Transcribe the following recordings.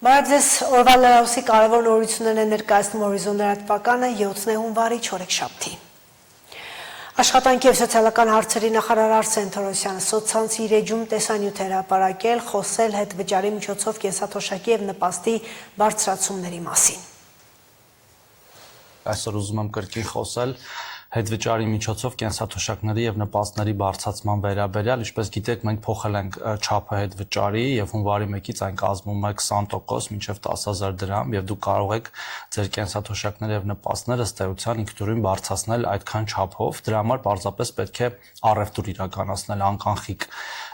Բարև ձեզ, օրվա լրահոսի կարևոր նորություններն է ներկայացնում Հորիզոն լրատվականը 7 հունվարի չորեքշաբթի։ Աշխատանքի և սոցիալական հարցերի նախարար Արսեն Թորոսյանը սոցցանցի իր էջում տեսանյութ էր հրապարակել, խոսել հետվճարի միջոցով կենսաթոշակի և նպաստի բարձրացումների մասին։ Այսօր ուզում եմ կրկին խոսել հետվճարի միջոցով կենսաթոշակների և նպաստների բարձրացման վերաբերյալ, ինչպես գիտեք, մենք փոխել ենք չափը հետվճարի և հունվարի 1-ից այն կազմում է 20% մինչև 10,000 դրամ և դուք կարող եք ձեր կենսաթոշակները և նպաստները ըստ էության ինքնուրույն բարձրացնել այդքան չափով, դրա համար պարզապես պետք է առևտուր իրականացնել անկանխիկ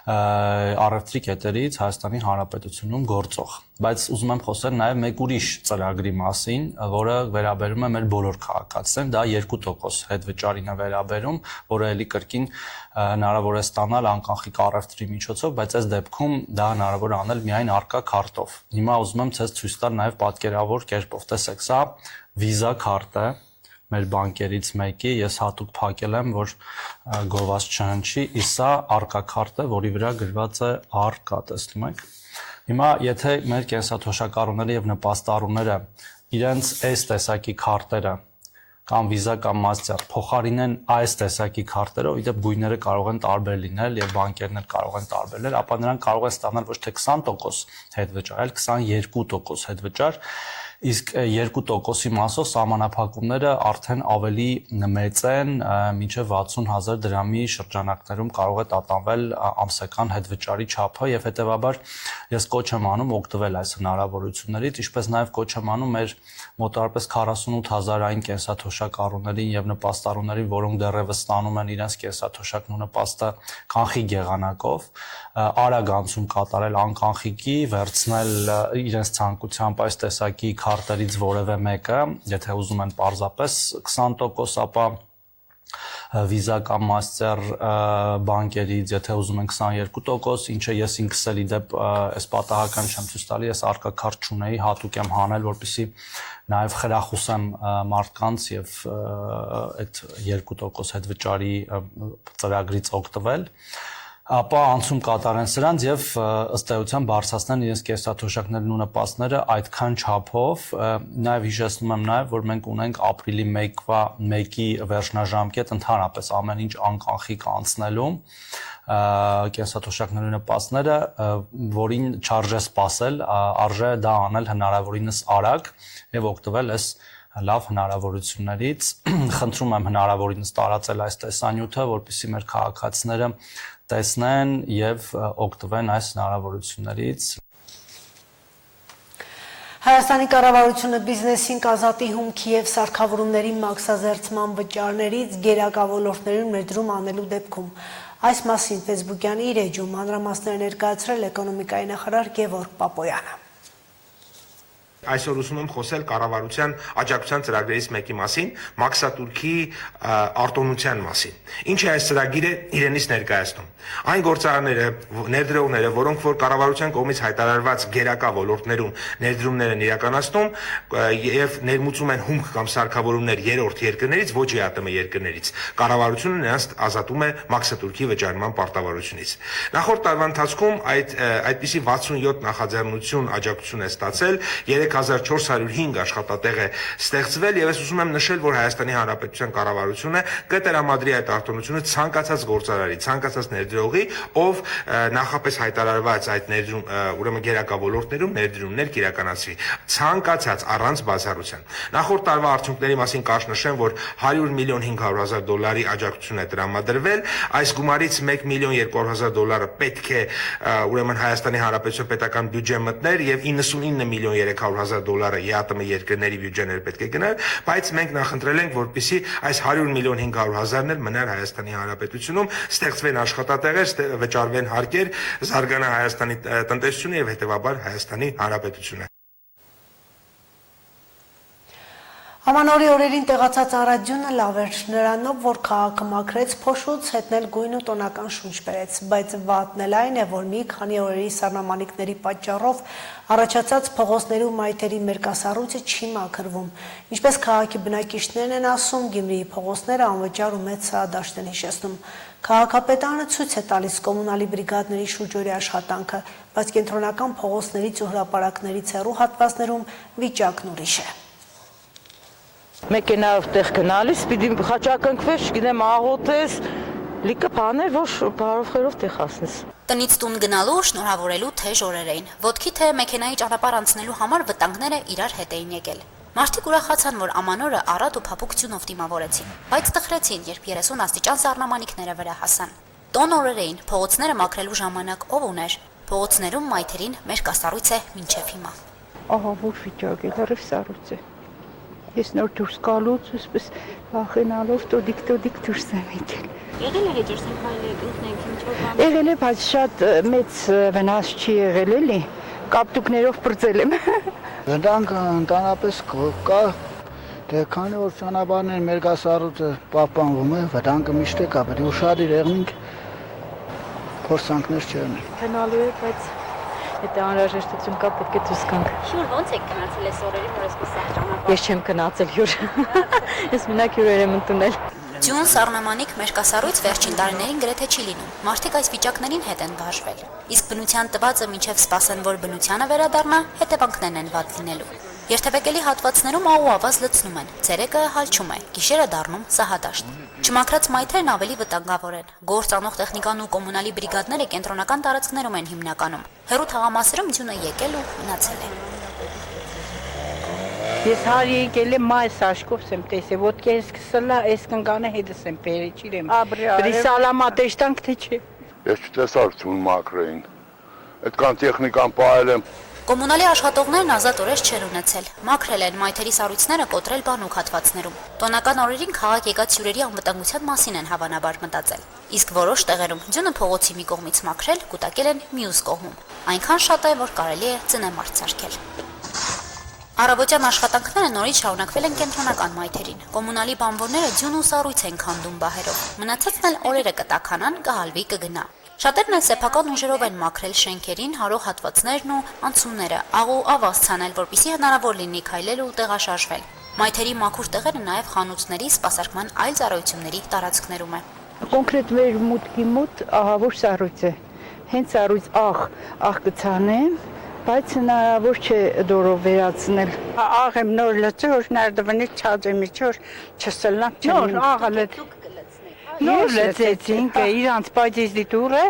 առևտրի կետերից Հայաստանի Հանրապետությունում գործող, բայց ուզում եմ խոսել նաև մեկ ուրիշ ծրագրի մասին, որը վերաբերում է մեր բոլոր քաղաքացիներին, դա 2% հետվճարին է վերաբերում, որը էլի կրկին հնարավոր է ստանալ անկանխիկ առևտրի միջոցով, բայց այս դեպքում դա հնարավոր է անել միայն առկա քարտով։ Հիմա ուզում եմ ցեզ ցույց տալ նաև պատկերավոր կերպով, տեսեք, սա վիզա քարտ է մեր բանկերից մեկի, ես հատուկ փակել եմ, որ գովազ չհնչի, իսկ սա առկա քարտ է, որի վրա գրված է առկա, տեսնում եք։ Հիմա եթե մեր կենսաթոշակառուները եւ նպաստառուները իրենց այս տեսակի քարտերը կամ վիզա կամ մաստեր փոխարինեն այս տեսակի քարտերով, իդեպ գույները կարող են տարբեր լինել եւ բանկերն էլ կարող են տարբեր լինել, ապա նրանք կարող են ստանալ ոչ թե 20% հետվճար, այլ 22% հետվճար, իսկ 2%-ի մասով սահմանափակումները արդեն ավելի մեծ են, մինչև 60,000 դրամի շրջանակներում կարող է տատանվել ամսական հետվճարի չափը եւ հետեւաբար ես կոչ եմ անում օգտվել այս հնարավորություններից, ինչպես նաեւ կոչ եմ անում մեր մոտավորապես 48,000-ային կենսաթոշակառուներին եւ նպաստառուներին, որոնք դեռևս ստանում են իրենց կենսաթոշակն ու նպաստը կանխիկ եղանակով, արագ անցում կատարել անկանխիկի, վերցնել իրենց ցանկությամբ այս տեսակի քարտերից որևէ մեկը, եթե ուզում են պարզապես 20%, ապա վիզա կամ մաստեր բանկերից, եթե ուզում են 22%, ինչը ես ինքս էլ իդեպ այս պատահական չեմ ցույց տալի, ես առկա քարտ չունեի, հատուկ եմ հանել, որպեսզի նաև խրախուսեմ մարդկանց եւ այդ 2% հետվճարի ծրագրից օգտվել, ապա անցում կատարեն սրանց եւ ըստ էության բարձրացնեն իրենց կենսաթոշակներն ու նպաստները այդքան չափով, նաեւ հիշեցնում եմ նաեւ, որ մենք ունենք ապրիլի 1-ի վերջնաժամկետ ընդհանրապես ամեն ինչ անկանխիկ անցնելու կենսաթոշակների նպաստները, որին չարժե սպասել, արժե դա անել հնարավորինս արագ եւ օգտվել այս լավ հնարավորություններից, խնդրում եմ հնարավորինս տարածել այս տեսանյութը, որպեսզի մեր քաղաքացիները տեսնեն եւ օգտվեն այս հնարավորություններից։ Հայաստանի կառավարությունը բիզնեսին կազատի հումքի եւ սարքավորումների մաքսազերծման վճարներից գերակա ոլորտներում ներդրում անելու դեպքում այս մասին Facebook-յան իր էջում մանրամասներ ներկայացրել էկոնոմիկայի նախարար Գևորգ Պապոյանը։ Այսօր ուզում եմ խոսել կառավարության աջակցության ծրագրերից մեկի մասին, մաքսատուրքի արտոնության մասին։ Ինչ է այս ծրագիրը իրենից ներկայացնում։ Այն գործարանները, ներդրողները, որոնք որ կառավարության կողմից հայտարարված գերակա ոլորտներում ներդրումներ են իրականացնում եւ ներմուծում են հումք կամ սարքավորումներ երրորդ երկրներից, ոչ ԵԱՏՄ երկրներից, կառավարությունը նրանց ազատում է մաքսատուրքի վճարման պարտավորությունից։ Նախորդ տարվա ընթացքում այդպիսի 67 նախաձեռնություն աջակցություն է ստացել, 3405 աշխատատեղ է ստեղծվել եւ ես ուզում եմ նշել, որ Հայաստանի Հանրապետության կառավարությունը կտրամադրի այդ արտոնությունը ցանկացած գործարարի, ցանկացած ներդրողի, ով նախապես հայտարարված այդ ներդրում, ուրեմն գերակա ոլորտներում ներդրումներ կիրականացվի, ցանկացած առանց բացառության։ Նախորդ տարվա արդյունքների մասին կարճ նշեմ, որ 100 միլիոն 500 հազար դոլարի աջակցություն է տրամադրվել, այս գումարից 1 միլիոն 200 հազար դոլարը պետք է ուրեմն Հայաստանի Հանրապետության պետական բյուջե մտներ եւ 99 միլիոն 300 հազար դոլարը ԵԱՏՄ երկրների բյուջեներ պետք է գնար, բայց մենք նախընտրել ենք, որպեսզի այս 100 միլիոն 500 հազարն էլ մնար Հայաստանի Հանրապետությունում, ստեղծվեն աշխատատեղեր, վճարվեն հարկեր, զարգանա Հայաստանի տնտեսությունը եւ հետեւաբար Հայաստանի Հանրապետությունը։ Ամանորի օրերին տեղացած առաջյունը լավ էր նրանով, որ քաղաքը մաքրեց, փոշուց հետնել գույն ու տոնական շունչ բերեց, բայց վատն էլ այն է, որ մի քանի օրերի սառնամանիքների պատճառով առաջացած փողոցների ու մայթերի մերկասառույցը չի մաքրվում։ Ինչպես քաղաքի բնակիչներն են ասում, Գյումրիի փողոցները անվճար ու մեծ սարադաշտ են հիշեցնում։ Քաղաքապետարանը ցույց է տալիս կոմունալի բրիգադների շուրջօրյա աշխատանքը, բայց կենտրոնական փողոցներից ու հրապարակներից հեռու հատվածներում վիճակն ուրիշ է։ Մեքենայով տեղ գնալիս պիտի խաչակնքվես, չգիտեմ, աղոթես, լիքը բաներ, որ բարով խերով տեղ հասնես։ Տնից տուն գնալու շնորհավորելու թե օրեր էին։ Ոտքի թե մեքենայի ճանապարհ անցնելու համար վտանգները իրար հետ էին եկել։ Մարդիկ ուրախացան, որ ամանորը առատ ու փափուկ ձյունով դիմավորեցին, բայց տխրեցին, երբ 30 աստիճան սառնամանիքները վրա հասան։ Տոն օրեր էին, փողոցները մաքրելու ժամանակ ով ուներ։ Փողոցներում մայթերին մեր կասառույց է մինչև հիմա։ Ահա որ վիճակ է, լրիվ սառույց է։ Ես նոր դուրս գալուց ուսպես վախենալով տոդիկ դուրս եմ եկել։ Եղել է հեջերսին քայլը ընկնենք ինչ-որ բան։ Եղել է, բայց շատ մեծ վնաս չի եղել էլի, կապտուկներով պրծել եմ։ Վտանգը ընդհանրապես կա, դե քանի որ ճանապարհներ մեր գասառույցը պահպանվում է, վտանգը միշտ է կա, պետք է ուշադիր եղնենք, փորձանքներ չեղնենք։ Գնալու է, բայց եթե անհրաժեշտություն կա, պետք է դուրս գանք։ Շուր ո՞նց եք գնացել այս օրերին, որ այսպես սաղ ճանապարհ։ Ես չեմ գնացել հյուր։ Ես մենակ հյուրեր եմ ընդունել։ Ձյուն սառնամանիք մեր կասառույց վերջին տարիներին գրեթե չի լինում։ Մարդիկ այս վիճակներին հետ են բաժվել։ Իսկ բնության տվածը մինչև սպասեն, որ բնությանը վերադառնա, հետևանքներն են վատ լինելու։ Երթևեկելի հատվածներում ահ ու ավազ լցնում են, ցերեկը հալչում է, գիշերը դառնում սահադաշտ։ Չմաքրած մայթերն ավելի վտանգավոր են։ Գործ անող տեխնիկան ու կոմունալի բրիգադները կենտրոնական տարածքներում են հիմնականում։ Հեռու թաղամասերում ձյունը եկել ու մնացել է։ Ես հարի եկել եմ մայս աշկով եմ տեսել, ոտքի ես սկսելա, այս կնկանը հետս եմ պերեչիր եմ։ Բրիսալամատեշ տանք թե չէ։ Ես չտեսար ձյուն մաքրեին, այդքան տեխնիկան պահել եմ։ Կոմունալի աշխատողներն ազատ օրես չեն ունեցել։ Մաքրել են մայթերի սառույցները կոտրել բանուկ հատվածներում։ Տոնական օրերին քաղաք եկած հյուրերի անվտանգության մասին են հավանաբար մտածել։ Իսկ որոշ տեղերում ձյունը փողոցի մի կողմից մաքրել, կուտակել են մյուս կողմում։ Այնքան շատ է, որ կարելի է ծնեմարդ սարքել։ Առավոտյան աշխատանքները նորից շարունակվել են կենտրոնական մայթերին։ Կոմունալի բանվորները ձյուն ու սառույց են քանդում բահերով։ Մնացածն էլ օրերը կտաքանան, կհալվի կգնա։ Շատերն էլ սեփական ուժերով են մաքրել շենքերին, հարող հատվածներն ու անցումները, աղ ու ավազ ցանել, որպեսզի հնարավոր լինի քայլել ու տեղաշարժվել։ Մայթերի մաքուր տեղերը նաև խանութների, սպասարկման այլ ծառայությունների տարածքներում է։ Կոնկրետ մեր մուտքի մոտ ահա որ սառույց է։ Հենց սառույց աղ կցանեմ, բայց հնարավոր չէ դորով վերացնել։ Աղ եմ նոր լցել, որ նարդվնից չածեմ իջոր չսլնամ չեմ։ Նոր աղը լցել։ Նոր լցեցինք, իրանց պայծից դիտուրը,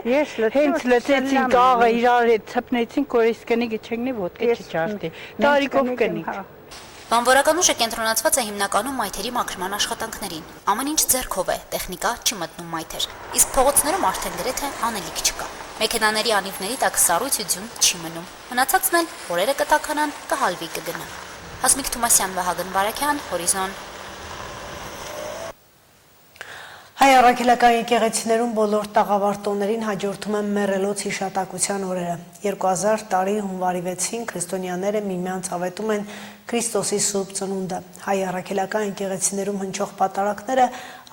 հենց լցեցինք աղը իրար հետ թփնեցինք, որ այս կնի գչենի ոտքը չճարտի։ Տարիքով կնիք։ Բանվորական ուժը կենտրոնացված է հիմնականում մայթերի մաքրման աշխատանքներին։ Ամեն ինչ ձեռքով է, տեխնիկա չի մտնում մայթեր։ Իսկ փողոցներում արդեն գրեթե անելիք չկա։ Մեքենաների անիվների տակ սառույց ու ձյուն չի մնում։ Մնացածն էլ օրերը կտաքանան, կհալվի կգնա։ Հասմիկ Թումասյան, Վահագն Վարակյան, Հորիզոն։ Հայ առաքելական եկեղեցիներում բոլոր տաղավար տոներին հաջորդում են մեռելոց հիշատակության օրերը։ 2000 տարի հունվարի 6-ին քրիստոնյաները միմյանց ավետում են Քրիստոսի Սուրբ Ծնունդը։ Հայ առաքելական եկեղեցիներում հնչող պատարակները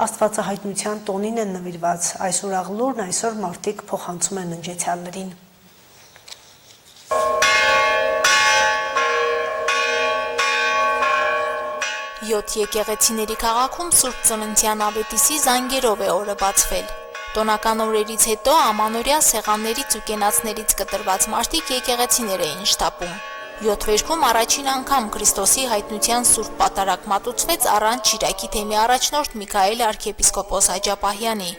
Աստվածահայտնության տոնին են նվիրված։ Այս ուրախ-լուրն այսօր մարդիկ փոխանցում են ընջեցյալներին։ Յոթ եկեղեցիների քաղաքում Սուրբ Ծննդյան ավետիսի զանգերով է օրը բացվել։ Տոնական օրերից հետո ամանորյա սեղաններից ու կենացներից կտրված մարդիկ եկեղեցիներ էին շտապում։ Յոթ վերքում առաջին անգամ Քրիստոսի հայտնության Սուրբ պատարակ մատուցվեց առանց Շիրակի թեմի առաջնորդ Միքայել arczepiskopos Աջապահյանի։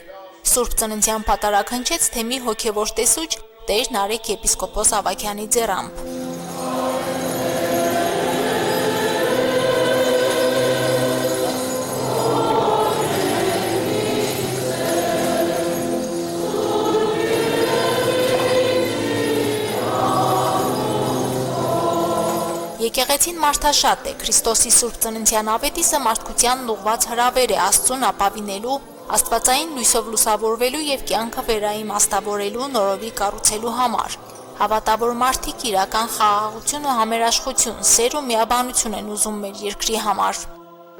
Սուրբ Ծննդյան պատարակ հնչեց թեմի հոգևոր տեսուչ Տեր Նարեկ եպիսկոպոս Ավագյանի ձեռամբ։ Եկեղեցին մարդաշատ է, Քրիստոսի Սուրբ Ծննդյան ավետիսը մարդկությանն ուղղված հրավեր է Աստծուն ապավինելու, աստվածային լույսով լուսավորվելու եւ կյանքը վերաիմաստավորելու նորովի կառուցելու համար։ Հավատավոր մարդիկ իրական խաղաղություն ու համերաշխություն, սեր ու միաբանություն են ուզում մեր երկրի համար։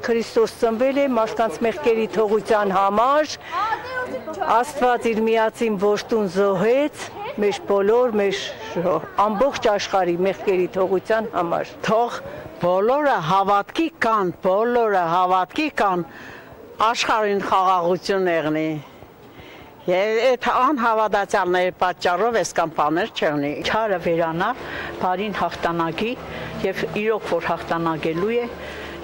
Քրիստոս ծնվել է մարդկանց մեղքերի թողության համար, Աստված իր միածին որդուն զոհեց մեր բոլոր, մեր ամբողջ աշխարհի մեղքերի թողության համար։ Թող բոլորը հավատքի կան աշխարհին խաղաղություն եղնի Այդ անհավատացյալների պատճառով այսքան բաներ չեղնի։ Չարը վերանա, բարին հաղթանակի եւ իրոք որ հաղթանակելու է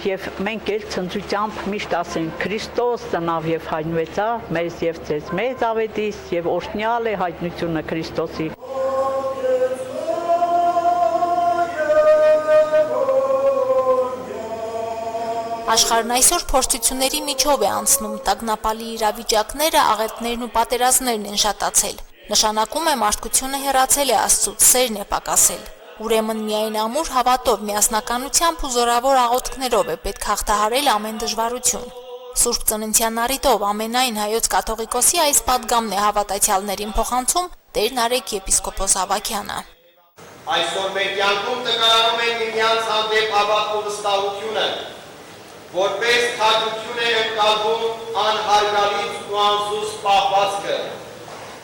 եւ մենք էլ ցնծությամբ միշտ ասենք Քրիստոս ծնավ եւ հայտնվեցավ մեզ եւ ձեզ մեծ ավետիս եւ օրհնյալ է հայտնությունը Քրիստոսի։ Աշխարհն այսօր փորձությունների միջով է անցնում, տագնապալի իրավիճակները, աղետներն ու պատերազմներն են շատացել։ Նշանակում է մարդկությունը հեռացել է Աստծուց, սերն է պակասել։ Ուրեմն միայն ամուր հավատով, միասնականությամբ ու զորավոր աղոթքներով է պետք հաղթահարել ամեն դժվարություն։ Սուրբ Ծննդյան առիթով ամենայն հայոց կաթողիկոսի այս պատգամն է հավատացյալներին փոխանցում Տեր Նարեկ եպիսկոպոս Ավագյանը։ Այսօր մեր կյանքում նկարանում են միմյանց հանդեպ հավատքով վստահությունը, որպես թագություն է ընկալվում անհարգալից ու անզուսպ պահվածքը,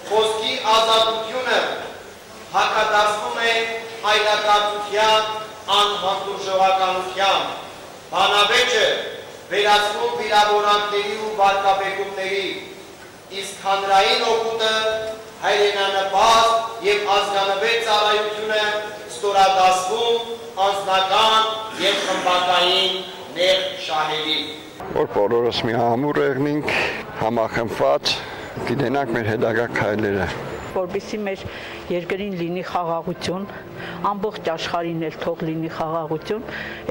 խոսքի ազատությունը հակադարձվում է այլակացության, անհանդուրժողականության, բանավեճը վերածվում վիրավորանքների ու վարկաբեկումների, իսկ հանրային օգուտը հայրենանպաստ և ազգանվեր ծառայությունը ստորադասվում անձնական և խմբակային նեղ շահերի։ Որ բոլորս մի ամուր եղնենք, համախմբված, գիտենանք մեր հետագա քայլերը։ Որպեսզի մեր երկրին լինի խաղաղություն, ամբողջ աշխարհին էլ թող լինի խաղաղություն,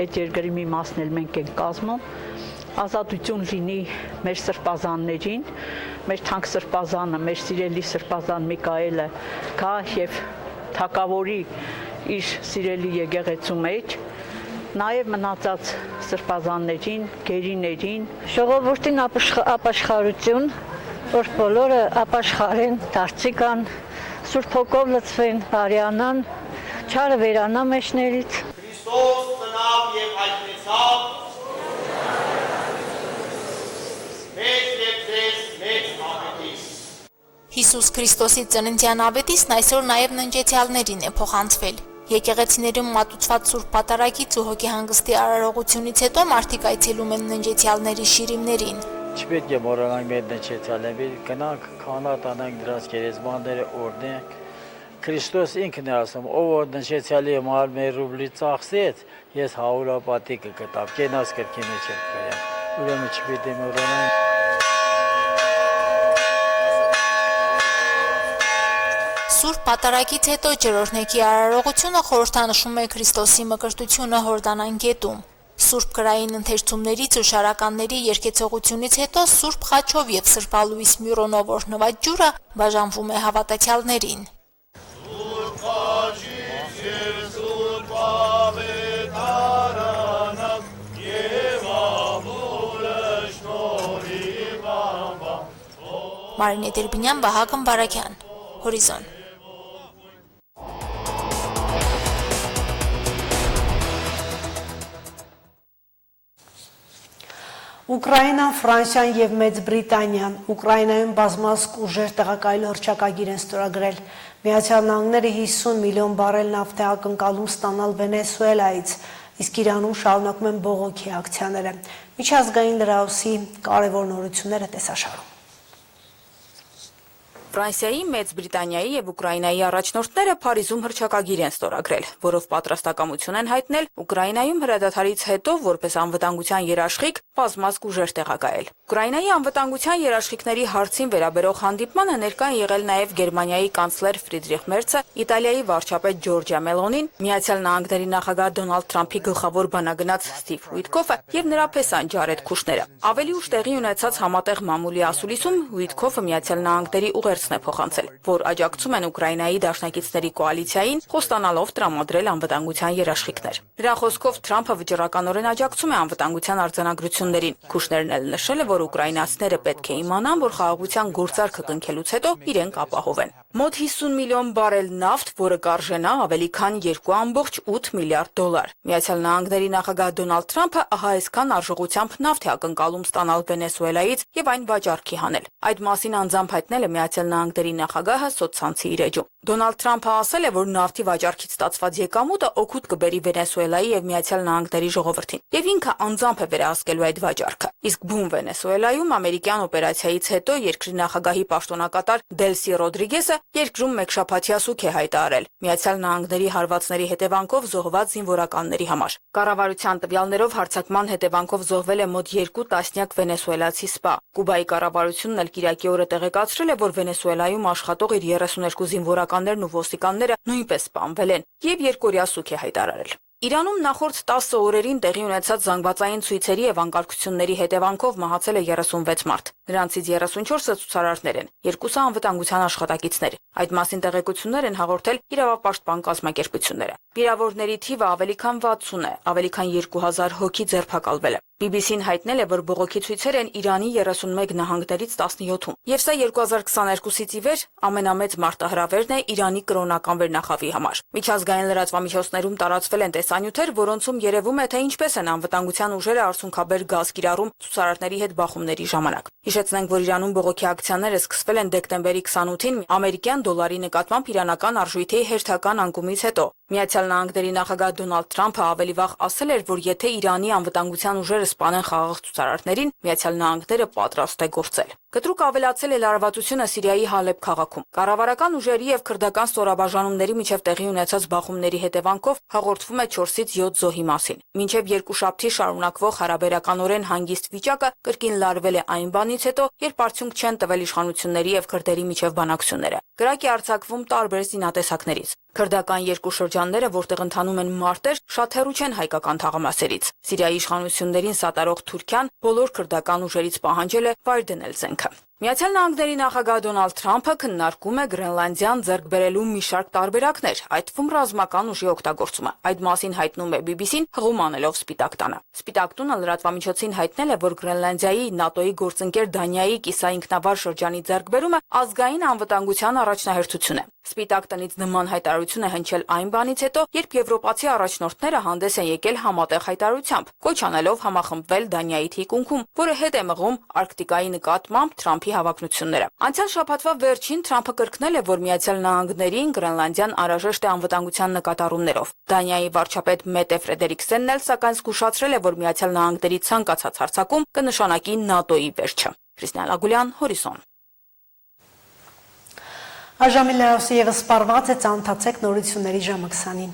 այդ երկրի մի մասն էլ մենք ենք կազմում, ազատություն լինի մեր սրբազաններին, մեր թանկ սրբազանը, մեր սիրելի սրբազան Միքայելը գա եւ թագավորի իր սիրելի եկեղեցու մեջ, նաև մնացած սրբազաններին, գերիներին, ժողովրդին ապաշխարություն, որ բոլորը ապաշխարեն, դարձիկան, Սուրբ Հոգով լցվեն, բարյանան, չարը վերանա մեջներից։ Քրիստոս ծնավ եւ հայտնեցավ, մեծ եւ ձեզ մեծ ավետիս։ Հիսուս Քրիստոսի ծննդյան ավետիսն այսօր նաև ննջեցյալներին է փոխանցվել։ Եկեղեցիներում մատուցված Սուրբ Պատարագից ու հոգեհանգստի արարողությունից հետո մարդիկ այցելում են ննջեցյալների շիրիմներին։ Չպետք է մոռանանք մեր ննջեցյալներին, գնանք քահանատ անենք դրանց գերեզմանները օրհնենք։ Քրիստոս ինքն է ասում, ով որ ննջեցյալի համար մեր ռուբլի ծախսեց, ես հավուրապատիկը կտամ, կենաց կրքի մեջ եմ կրեմ։ Ուրեմն չպետք է մոռանանք։ Սուրբ Պատարագից հետո ջրօրհնեքի արարողությունը խորհրդանշում է Քրիստոսի մկրտությունը Հորդանան գետում։ Սուրբ կրային ընթերցումներից ու շարականների երկեցողությունից հետո Սուրբ խաչով եւ սրբալույս մյուրոնով օրհնված ջուրը բաժանվում է հավատացյալներին։ Մարինե Դերբինյան, Վահագն Բարակյան, Հորիզոն։ Ուկրաինան, Ֆրանսիան եւ Մեծ Բրիտանիան Ուկրաինայում բազմազգ ուժեր տեղակայելու հռչակագիր են ստորագրել։ Միացյալ Նահանգները 50 միլիոն բարել նավթ է ակնկալում ստանալ Վենեսուելայից, իսկ Իրանում շարունակում են բողոքի ակցիաները։ Միջազգային լրահոսի կարևոր նորությունները տեսաշարում։ Ֆրանսիայի, Մեծ Բրիտանիայի եւ Ուկրաինայի առաջնորդները Փարիզում հռչակագիր են ստորագրել, որով պատրաստակամություն են հայտնել Ուկրաինայում հրադադարից հետո որպես անվտանգության երաշխիք բազմազգ ուժեր տեղակայել։ Ուկրաինայի անվտանգության երաշխիքների հարցին վերաբերող հանդիպմանը ներկա են եղել նաեւ Գերմանիայի կանցլեր Ֆրիդրիխ Մերցը, Իտալիայի վարչապետ Ջորջիա Մելոնին, Միացյալ Նահանգների նախագահ Դոնալդ Թրամփի գլխավոր բանագնաց Սթիվ Ուիտկոֆը եւ նրա փեսան Ջարեդ Քուշները։ Ավելի ուշ տեղի ունեցած համատեղ մամուլի ասուլիսում Ուիտկոֆը Միացյալ Նահանգների ուղերձն է փոխանցել, որ աջակցում են Ուկրաինայի դաշնակիցների կոալիցիային, խոստանալով տրամադրել անվտանգության երաշխիքներ։ Նրա խոսքով Թրամփը վճռականորեն աջակցում է անվտանգության արձանագրություններին։ Քուշներն էլ նշել է, որ ուկրաինացիները պետք է իմանան, որ խաղաղության գործարքը կնքելուց հետո իրենք ապահով են։ Մոտ 50 միլիոն բարել նավթ, որը կարժենա ավելի քան 2.8 միլիարդ դոլար։ Միացյալ Նահանգների նախագահ Դոնալդ Թրամփը ահա այսքան արժողությամբ նավթ է ակնկալում ստանալ Վենեսուելայից եւ այն վաճառքի հանել։ Այդ մասին անձամբ հայտնել է Միացյալ Նահանգների նախագահը սոցցանցի իր էջում։ Դոնալդ Թրամփը ասել է, որ նավթի վաճառքից ստացված եկամուտը օգուտ կբերի Վենեսուելայի եւ Միացյալ Նահանգների ժողովրդին, եւ ինքը անձամբ է վերահսկելու այդ վաճառքը։ Իսկ բուն Վենեսուելայում ամերիկյան օպերացիայից հետո երկրի նախագահի պաշտոնակատար Դելսի Ռոդրիգեսը երկրում մեկշաբաթյա սուք է հայտարարել Միացյալ Նահանգների հարվածների հետևանքով զոհված զինվորականների համար։ Կառավարության տվյալներով հարձակման հետևանքով զոհվել է մոտ 2 տասնյակ վենեսուելացի սպա։ Կուբայի կառավարությունն էլ կիրակի օրը տեղեկացրել է, որ Վենեսուելայում աշխատող իր 32 զինվորականներն ու ոստիկանները նույնպես սպանվել են եւ երկօրյա սուք է հայտարարել։ Իրանում նախորդ 10 օրերին տեղի ունեցած զանգվածային ցույցերի եւ անկարգությունների հետևանքով մահացել է 36 մարդ։ Նրանցից 34-ը ցուցարարներ են, 2-ը անվտանգության աշխատակիցներ։ Այդ մասին տեղեկություններ են հաղորդել իրավապաշտպան կազմակերպությունները։ Վիրավորների թիվը ավելի քան 60 է, ավելի քան 2000 հոգի ձերբակալվել է։ BBC-ն հայտնել է, որ բողոքի ցույցեր են Իրանի 31 նահանգներից 17-ում, եւ սա 2022-ից ի վեր ամենամեծ մարտահրավերն է Իրանի կրոնական վերնախավի համար։ Միջազգային լրատվամիջոցներում տարածվել են տեսանյութեր, որոնցում երևում է, թե ինչպես են անվտանգության ուժերը արցունքաբեր գազ կիրառում ցուցարարների հետ բախումների ժամանակ։ Հիշեցնենք, որ Իրանում բողոքի ակցիաները սկսվել են դեկտեմբերի 28-ին ամերիկյան դոլարի նկատմամբ իրանական արժույթի հերթական անկումից հետո։ Միացյալ Նահանգների նախագահ Դոնալդ Թրամփը ավելի վաղ ասել էր, որ եթե Իրանի անվտանգության ուժերը սպանեն խաղաղ ցուցարարներին, Միացյալ Նահանգները պատրաստ է գործել։ Կտրուկ ավելացել է լարվածությունը Սիրիայի Հալեբ քաղաքում։ Կառավարական ուժերի եւ քրդական ստորաբաժանումների միջև տեղի ունեցած բախումների հետևանքով հաղորդվում է 4-ից 7 զոհի մասին։ Մինչև երկուշաբթի շարունակվող հարաբերականորեն հանգիստ վիճակը կրկին լարվել է այն բանից հետո, երբ արդյունք չեն տվել իշխանությունների եւ քրդերի միջև բանակցությունները։ Կրակ է արձակվում տարբեր զինատեսակներից։ Քրդական երկու շրջանները, որտեղ ընթանում են մարտեր, շատ հեռու չեն հայկական թաղամասերից։ Սիրիայի իշխանություններին սատարող Թուրքիան բոլոր քրդական ուժերից պահանջել է վայր դնել զենքը։ Միացյալ Նահանգների նախագահ Դոնալդ Թրամփը քննարկում է Գրենլանդիան ձեռք բերելու մի շարք տարբերակներ, այդ թվում ռազմական ուժի օգտագործումը։ Այդ մասին հայտնում է BBC-ն հղում անելով Սպիտակ տանը։ Սպիտակ տունը լրատվամիջոցին հայտնել է, որ Գրենլանդիայի ՆԱՏՕ-ի գործընկեր Դանիայի կիսաինքնավար շրջանի ձեռքբերումը ազգային անվտանգության առաջնահերթություն է։ Սպիտակ տնից նման հայտարարություն է հնչել այն բանից հետո, երբ եվրոպացի առաջնորդները հանդես են եկել համատեղ հայտարարությամբ, կոչ անելով համախմբվել Դանիայի թիկունքում, որը հետ է մղում Արկտիկայի նկատմամբ Թրամփի հավակնությունները։ Անցյալ շաբաթվա վերջին Թրամփը կրկնել է, որ Միացյալ Նահանգներին Գրենլանդիան անհրաժեշտ է անվտանգության նկատառումներով։ Դանիայի վարչապետ Մետե Ֆրեդերիկսենն էլ սակայն զգուշացրել է, որ Միացյալ Նահանգների ցանկացած հարձակում կնշանակի ՆԱՏՕ-ի վերջը։ Քրիստիան Լագուլյան, Հորիզոն։ Այժմ լրացուցիչ եւս սպառված է ցանոթացեք նորությունների ժամը 20-ին։